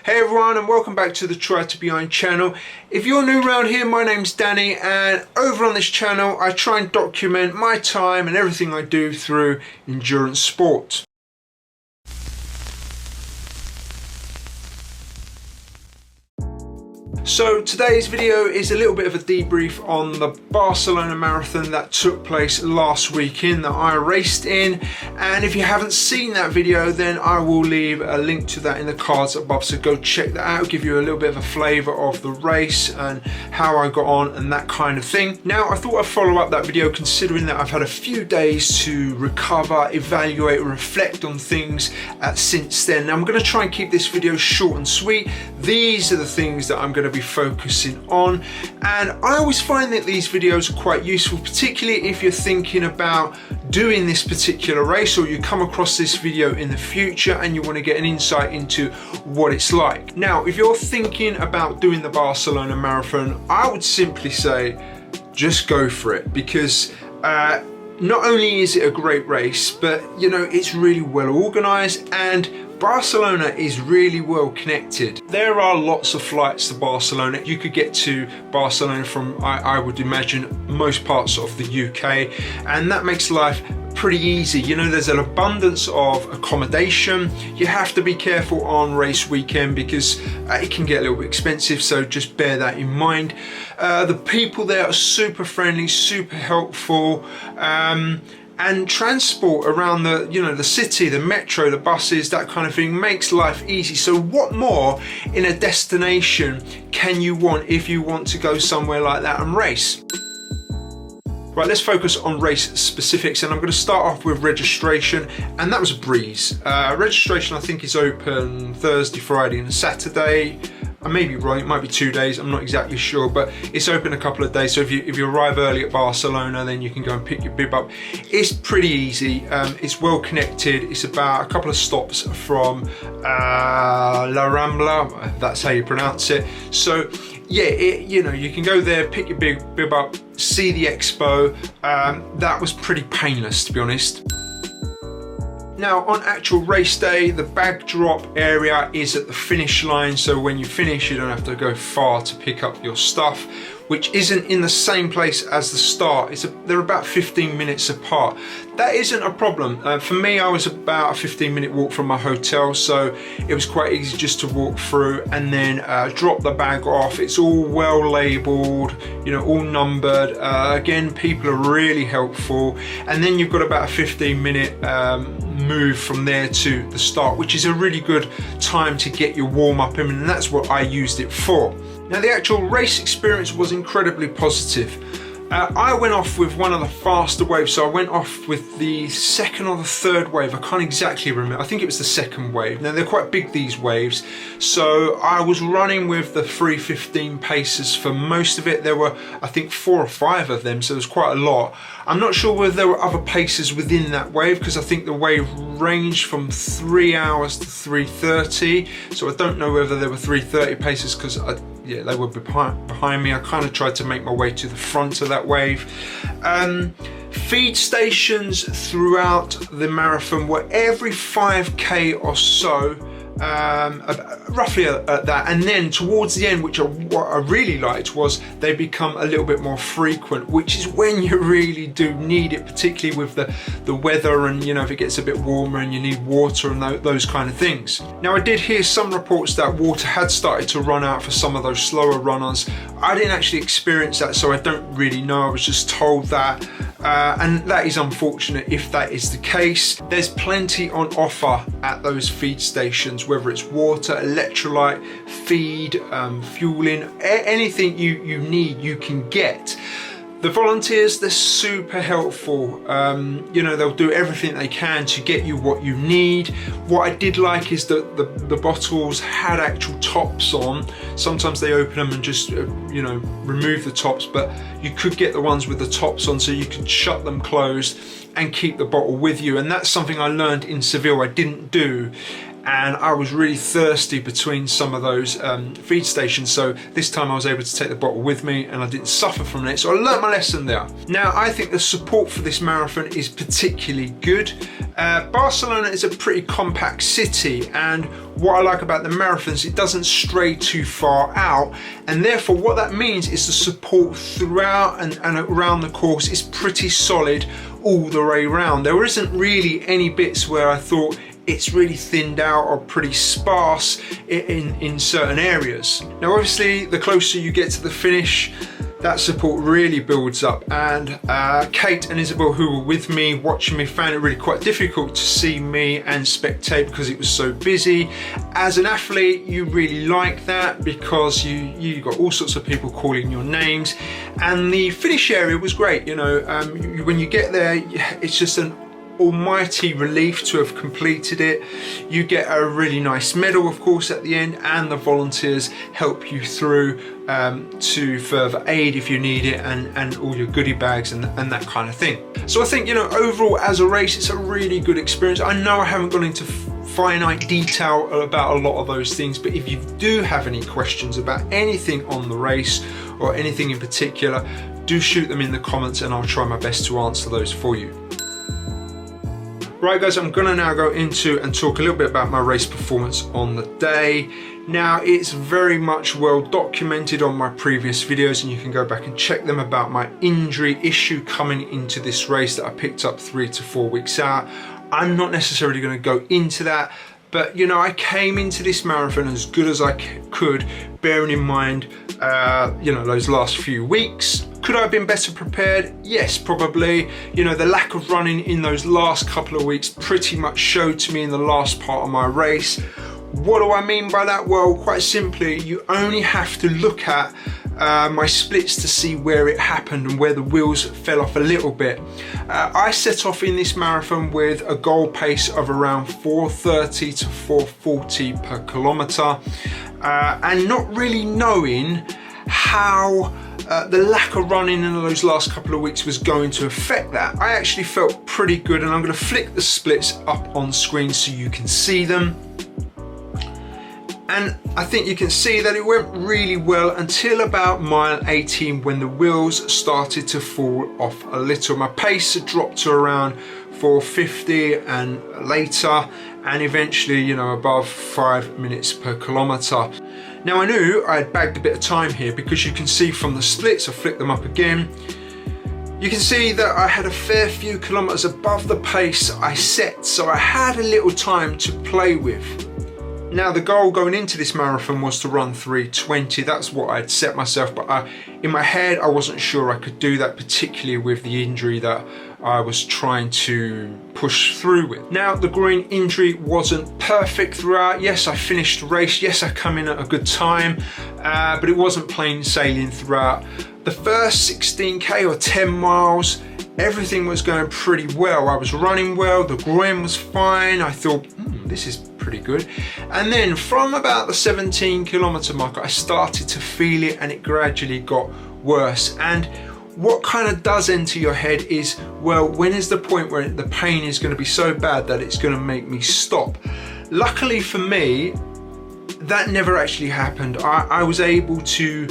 Hey everyone, and welcome back to the Try to Behind channel. If you're new around here, my name's Danny, and over on this channel I try and document my time and everything I do through endurance sport. So today's video is a little bit of a debrief on the Barcelona Marathon that took place last weekend that I raced in, and if you haven't seen that video then I will leave a link to that in the cards above, so go check that out, give you a little bit of a flavour of the race and how I got on and that kind of thing. Now I thought I'd follow up that video considering that I've had a few days to recover, evaluate and reflect on things since then. Now I'm going to try and keep this video short and sweet. These are the things that I'm going to be focusing on, and I always find that these videos are quite useful, particularly if you're thinking about doing this particular race or you come across this video in the future and you want to get an insight into what it's like. Now if you're thinking about doing the Barcelona Marathon, I would simply say just go for it, because not only is it a great race, but you know, it's really well organized and Barcelona is really well connected. There are lots of flights to Barcelona. You could get to Barcelona from, I would imagine, most parts of the UK, and that makes life pretty easy. You know, there's an abundance of accommodation. You have to be careful on race weekend because it can get a little bit expensive, so just bear that in mind. The people there are super friendly, super helpful, and transport around the city, the metro, the buses, that kind of thing makes life easy. So what more in a destination can you want if you want to go somewhere like that and race? Right, let's focus on race specifics, and I'm going to start off with registration, and that was a breeze. Registration I think is open Thursday, Friday and Saturday. I may be wrong, it might be 2 days, I'm not exactly sure, but it's open a couple of days, so if you arrive early at Barcelona then you can go and pick your bib up. It's pretty easy, it's well connected, it's about a couple of stops from La Rambla, that's how you pronounce it. So yeah, you can go there, pick your bib up, see the expo. That was pretty painless, to be honest. Now on actual race day, the bag drop area is at the finish line, so when you finish you don't have to go far to pick up your stuff, which isn't in the same place as the start. They're about 15 minutes apart. That isn't a problem. For me, I was about a 15-minute walk from my hotel, so it was quite easy just to walk through and then drop the bag off. It's all well labelled, you know, all numbered. Again, people are really helpful, and then you've got about a 15-minute move from there to the start, which is a really good time to get your warm-up in, and that's what I used it for. Now the actual race experience was incredibly positive. I went off with one of the faster waves, so I went off with the second or the third wave, I can't exactly remember, I think it was the second wave. Now they're quite big, these waves, so I was running with the 3:15 paces for most of it. There were I think 4 or 5 of them, so there was quite a lot. I'm not sure whether there were other paces within that wave, because I think the wave ranged from 3 hours to 3:30, so I don't know whether there were 3:30 paces, because yeah, they were behind me. I kind of tried to make my way to the front of that wave. Feed stations throughout the marathon were every 5k or so, roughly at that, and then towards the end, what I really liked was they become a little bit more frequent, which is when you really do need it, particularly with the weather, and you know, if it gets a bit warmer and you need water and those kind of things. Now I did hear some reports that water had started to run out for some of those slower runners. I didn't actually experience that, so I don't really know. I was just told that, and that is unfortunate if that is the case. There's plenty on offer at those feed stations, whether it's water, electrolyte, feed, fueling, anything you need you can get. The volunteers, they're super helpful. You know, they'll do everything they can to get you what you need. What I did like is that the bottles had actual tops on. Sometimes they open them and just you know, remove the tops, but you could get the ones with the tops on, so you could shut them closed and keep the bottle with you. And that's something I learned in Seville I didn't do. and I was really thirsty between some of those feed stations, so this time I was able to take the bottle with me and I didn't suffer from it, so I learnt my lesson there. Now I think the support for this marathon is particularly good. Barcelona is a pretty compact city, and what I like about the marathons, it doesn't stray too far out, and therefore what that means is the support throughout and around the course is pretty solid all the way around. There isn't really any bits where I thought it's really thinned out or pretty sparse in certain areas. Now obviously the closer you get to the finish, that support really builds up, and Kate and Isabel, who were with me watching me, found it really quite difficult to see me and spectate because it was so busy. As an athlete, you really like that because you got all sorts of people calling your names, and the finish area was great. You know, when you get there, it's just an almighty relief to have completed it. You get a really nice medal, of course, at the end, and the volunteers help you through to further aid if you need it, and all your goodie bags and that kind of thing. So I think, you know, overall as a race, it's a really good experience. I know I haven't gone into finite detail about a lot of those things, but if you do have any questions about anything on the race or anything in particular, do shoot them in the comments and I'll try my best to answer those for you. Right guys, I'm gonna now go into and talk a little bit about my race performance on the day. Now it's very much well documented on my previous videos, and you can go back and check them about my injury issue coming into this race that I picked up 3 to 4 weeks out. I'm not necessarily gonna go into that, but you know, I came into this marathon as good as I could, bearing in mind you know, those last few weeks. Could I have been better prepared? Yes, probably. You know, the lack of running in those last couple of weeks pretty much showed to me in the last part of my race. What do I mean by that? Well, quite simply, you only have to look at my splits to see where it happened and where the wheels fell off a little bit. I set off in this marathon with a goal pace of around 4:30 to 4:40 per kilometre, and not really knowing how the lack of running in those last couple of weeks was going to affect that. I actually felt pretty good, and I'm going to flick the splits up on screen so you can see them. And I think you can see that it went really well until about mile 18, when the wheels started to fall off a little. My pace had dropped to around 4:50 and later, and eventually, you know, above 5 minutes per kilometre. Now I knew I had bagged a bit of time here because you can see from the splits, I flick them up again, you can see that I had a fair few kilometres above the pace I set, so I had a little time to play with. Now the goal going into this marathon was to run 3:20, that's what I'd set myself, but in my head I wasn't sure I could do that, particularly with the injury that I was trying to push through with. Now the groin injury wasn't perfect throughout. Yes, I finished the race, yes I come in at a good time, but it wasn't plain sailing throughout. The first 16k or 10 miles, everything was going pretty well. I was running well, the groin was fine, I thought, this is pretty good. And then from about the 17 kilometre mark, I started to feel it, and it gradually got worse. And what kind of does enter your head is, well, when is the point where the pain is going to be so bad that it's going to make me stop? Luckily for me, that never actually happened. I was able to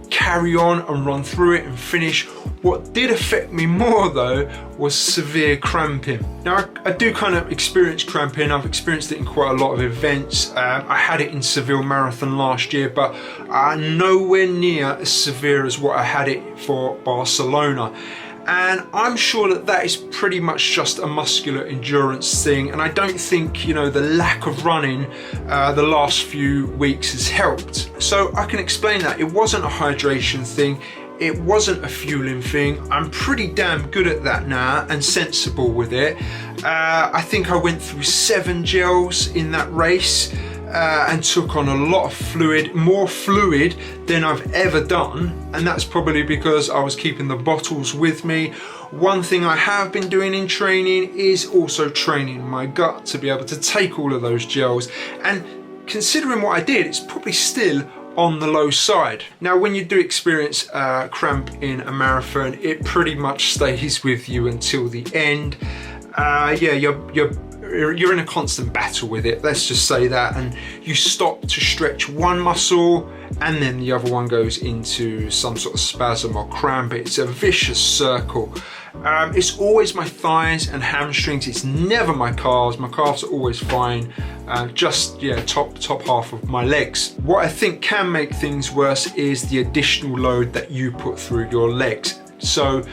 carry on and run through it and finish. What did affect me more though was severe cramping. Now I do kind of experience cramping. I've experienced it in quite a lot of events. I had it in Seville Marathon last year, but nowhere near as severe as what I had it for Barcelona. And I'm sure that that is pretty much just a muscular endurance thing, and I don't think, you know, the lack of running the last few weeks has helped. So I can explain that. It wasn't a hydration thing, it wasn't a fueling thing. I'm pretty damn good at that now and sensible with it. I think I went through 7 gels in that race. And took on a lot of fluid, more fluid than I've ever done, and that's probably because I was keeping the bottles with me. One thing I have been doing in training is also training my gut to be able to take all of those gels, and considering what I did, it's probably still on the low side. Now when you do experience cramp in a marathon, it pretty much stays with you until the end. Yeah, your you're in a constant battle with it, let's just say that, and you stop to stretch one muscle and then the other one goes into some sort of spasm or cramp. It's a vicious circle. It's always my thighs and hamstrings, it's never my calves. My calves are always fine, just top half of my legs. What I think can make things worse is the additional load that you put through your legs. So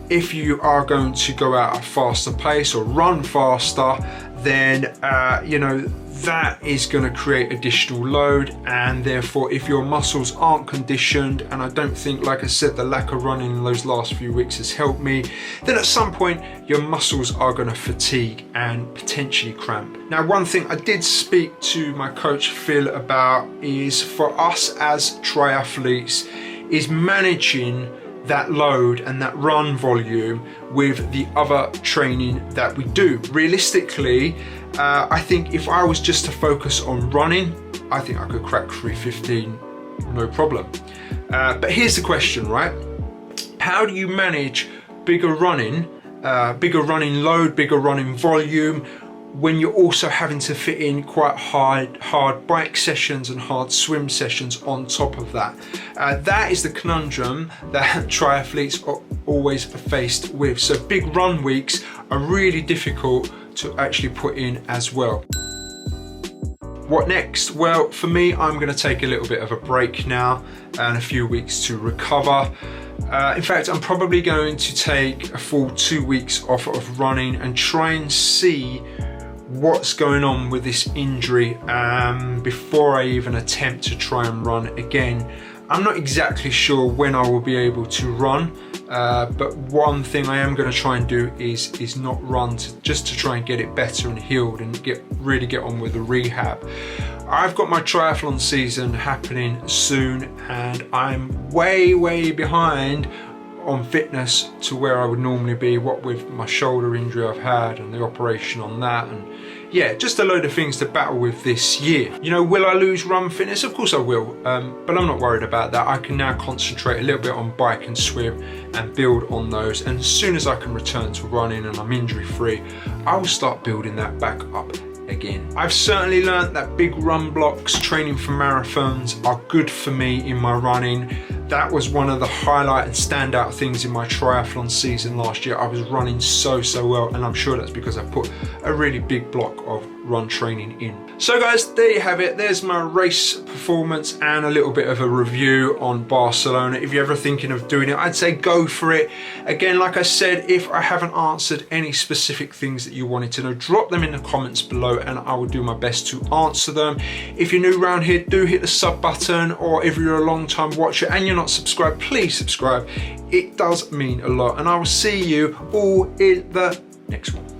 if you are going to go at a faster pace or run faster, then that is going to create additional load, and therefore if your muscles aren't conditioned, and I don't think, like I said, the lack of running in those last few weeks has helped me, then at some point your muscles are going to fatigue and potentially cramp. Now, one thing I did speak to my coach Phil about is, for us as triathletes, is managing that load and that run volume with the other training that we do. Realistically, I think if I was just to focus on running, I think I could crack 315 no problem. But here's the question, right? How do you manage bigger running load, bigger running volume, when you're also having to fit in quite hard bike sessions and hard swim sessions on top of that? That is the conundrum that triathletes are always faced with. So big run weeks are really difficult to actually put in as well. What next? Well, for me, I'm going to take a little bit of a break now and a few weeks to recover. In fact, I'm probably going to take a full 2 weeks off of running and try and see what's going on with this injury before I even attempt to try and run again. I'm not exactly sure when I will be able to run, but one thing I am going to try and do is not run, just to try and get it better and healed and really get on with the rehab. I've got my triathlon season happening soon, and I'm way behind on fitness to where I would normally be, what with my shoulder injury I've had and the operation on that, and yeah, just a load of things to battle with this year. Will I lose run fitness? Of course I will, but I'm not worried about that. I can now concentrate a little bit on bike and swim and build on those, and as soon as I can return to running and I'm injury free, I will start building that back up again. I've certainly learned that big run blocks, training for marathons, are good for me in my running. That was one of the highlight and standout things in my triathlon season last year. I was running so well, and I'm sure that's because I put a really big block of run training in. So guys, there you have it. There's my race performance and a little bit of a review on Barcelona. If you're ever thinking of doing it, I'd say go for it. Again, like I said, if I haven't answered any specific things that you wanted to know, drop them in the comments below and I will do my best to answer them. If you're new around here, do hit the sub button, or if you're a long time watcher and you're not subscribed, please subscribe. It does mean a lot, and I will see you all in the next one.